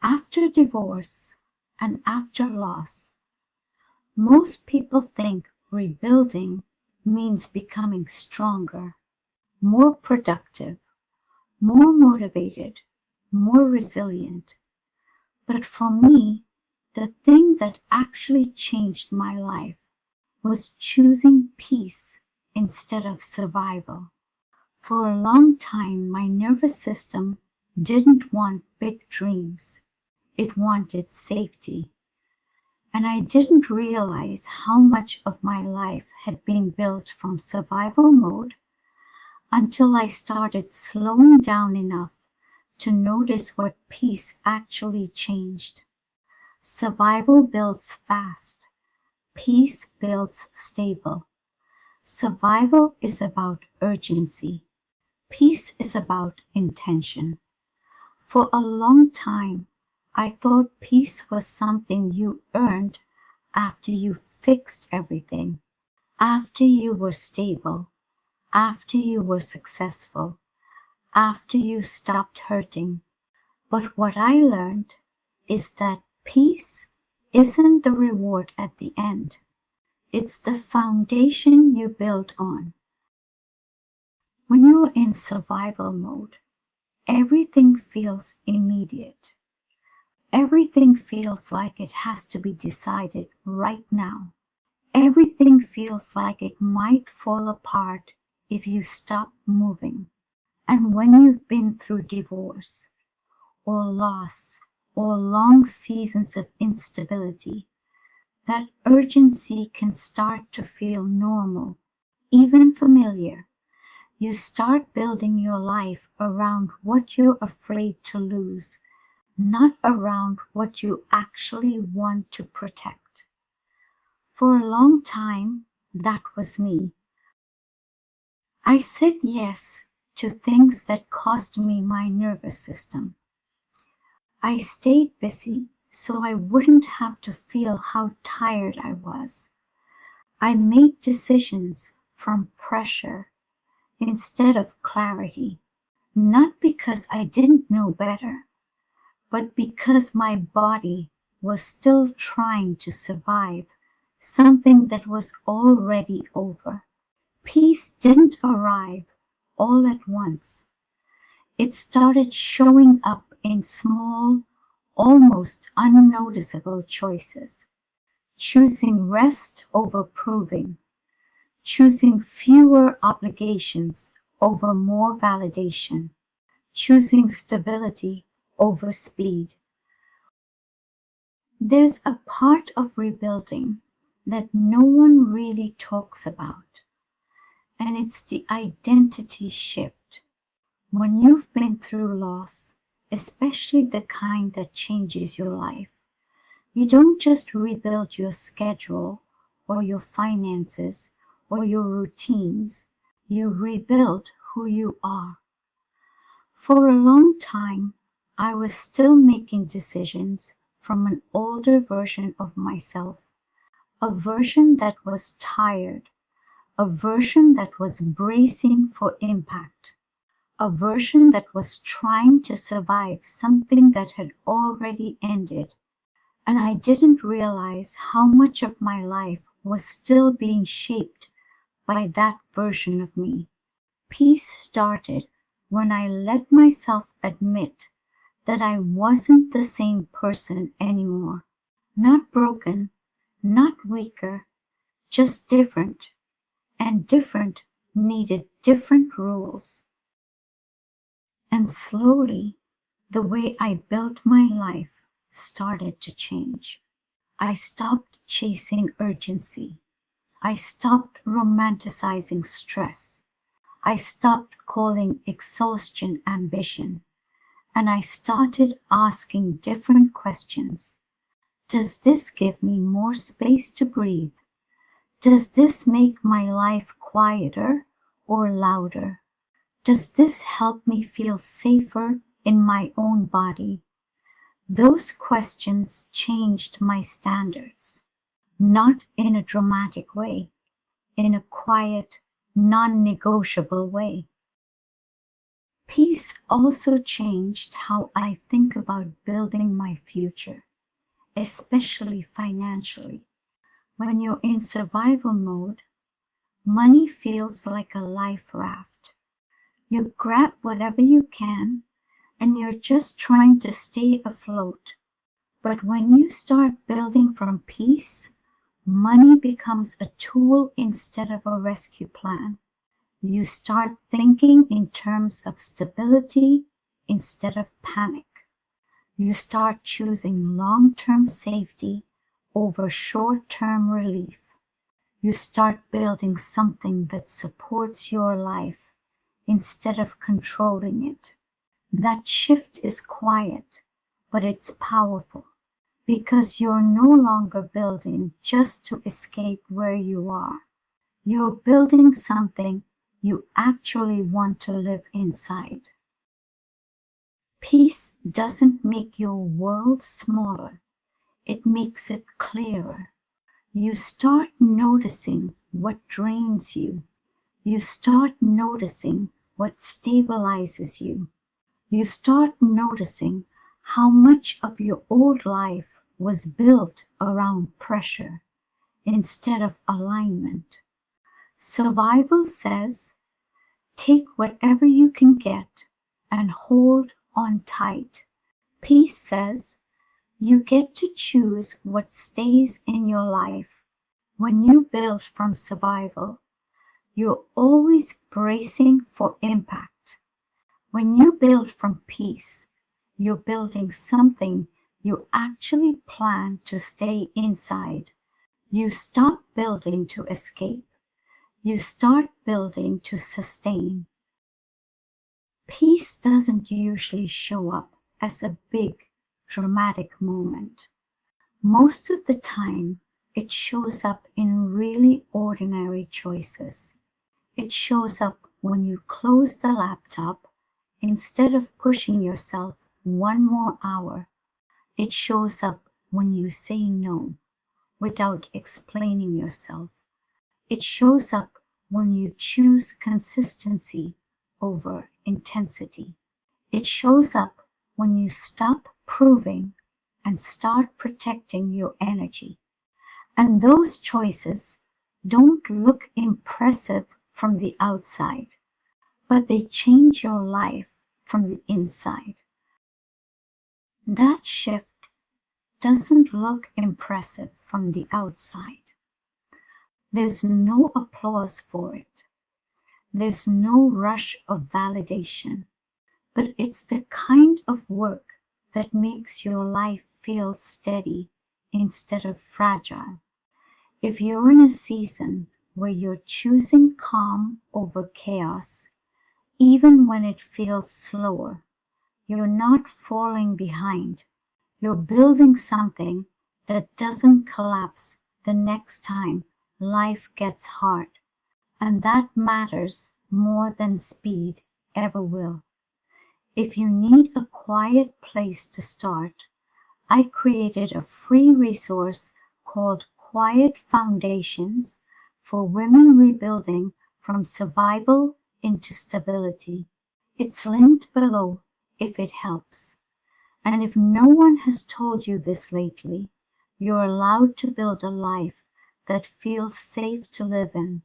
After divorce and after loss, most people think rebuilding means becoming stronger, more productive, more motivated, more resilient. But for me, the thing that actually changed my life was choosing peace instead of survival. For a long time, my nervous system didn't want big dreams. It wanted safety. And I didn't realize how much of my life had been built from survival mode until I started slowing down enough to notice what peace actually changed. Survival builds fast. Peace builds stable. Survival is about urgency. Peace is about intention. For a long time, I thought peace was something you earned after you fixed everything, after you were stable, after you were successful, after you stopped hurting. But what I learned is that peace isn't the reward at the end. It's the foundation you build on. When you're in survival mode, everything feels immediate. Everything feels like it has to be decided right now. Everything feels like it might fall apart if you stop moving. And when you've been through divorce, or loss, or long seasons of instability, that urgency can start to feel normal, even familiar. You start building your life around what you're afraid to lose, not around what you actually want to protect. For a long time, that was me. I said yes to things that cost me my nervous system. I stayed busy so I wouldn't have to feel how tired I was. I made decisions from pressure instead of clarity, not because I didn't know better, but because my body was still trying to survive something that was already over. Peace didn't arrive all at once. It started showing up in small, almost unnoticeable choices. Choosing rest over proving. Choosing fewer obligations over more validation. Choosing stability over speed. There's a part of rebuilding that no one really talks about, and it's the identity shift. When you've been through loss, especially the kind that changes your life, you don't just rebuild your schedule or your finances or your routines, you rebuild who you are. For a long time, I was still making decisions from an older version of myself, a version that was tired, a version that was bracing for impact, a version that was trying to survive something that had already ended. And I didn't realize how much of my life was still being shaped by that version of me. Peace started when I let myself admit that I wasn't the same person anymore. Not broken, not weaker, just different. And different needed different rules. And slowly, the way I built my life started to change. I stopped chasing urgency. I stopped romanticizing stress. I stopped calling exhaustion ambition. And I started asking different questions. Does this give me more space to breathe? Does this make my life quieter or louder? Does this help me feel safer in my own body? Those questions changed my standards, not in a dramatic way, in a quiet, non-negotiable way. Peace also changed how I think about building my future, especially financially. When you're in survival mode, money feels like a life raft. You grab whatever you can and you're just trying to stay afloat. But when you start building from peace, money becomes a tool instead of a rescue plan. You start thinking in terms of stability instead of panic. You start choosing long-term safety over short-term relief. You start building something that supports your life instead of controlling it. That shift is quiet, but it's powerful because you're no longer building just to escape where you are. You're building something you actually want to live inside. Peace doesn't make your world smaller, it makes it clearer. You start noticing what drains you. You start noticing what stabilizes you. You start noticing how much of your old life was built around pressure instead of alignment. Survival says, take whatever you can get and hold on tight. Peace says, you get to choose what stays in your life. When you build from survival, you're always bracing for impact. When you build from peace, you're building something you actually plan to stay inside. You stop building to escape. You start building to sustain. Peace doesn't usually show up as a big, dramatic moment. Most of the time, it shows up in really ordinary choices. It shows up when you close the laptop instead of pushing yourself one more hour. It shows up when you say no without explaining yourself. It shows up when you choose consistency over intensity. It shows up when you stop proving and start protecting your energy. And those choices don't look impressive from the outside, but they change your life from the inside. That shift doesn't look impressive from the outside. There's no applause for it. There's no rush of validation, but it's the kind of work that makes your life feel steady instead of fragile. If you're in a season where you're choosing calm over chaos, even when it feels slower, you're not falling behind. You're building something that doesn't collapse the next time life gets hard. And that matters more than speed ever will. If you need a quiet place to start, I created a free resource called Quiet Foundations for Women Rebuilding from Survival into Stability. It's linked below if it helps. And if no one has told you this lately, you're allowed to build a life that feels safe to live in.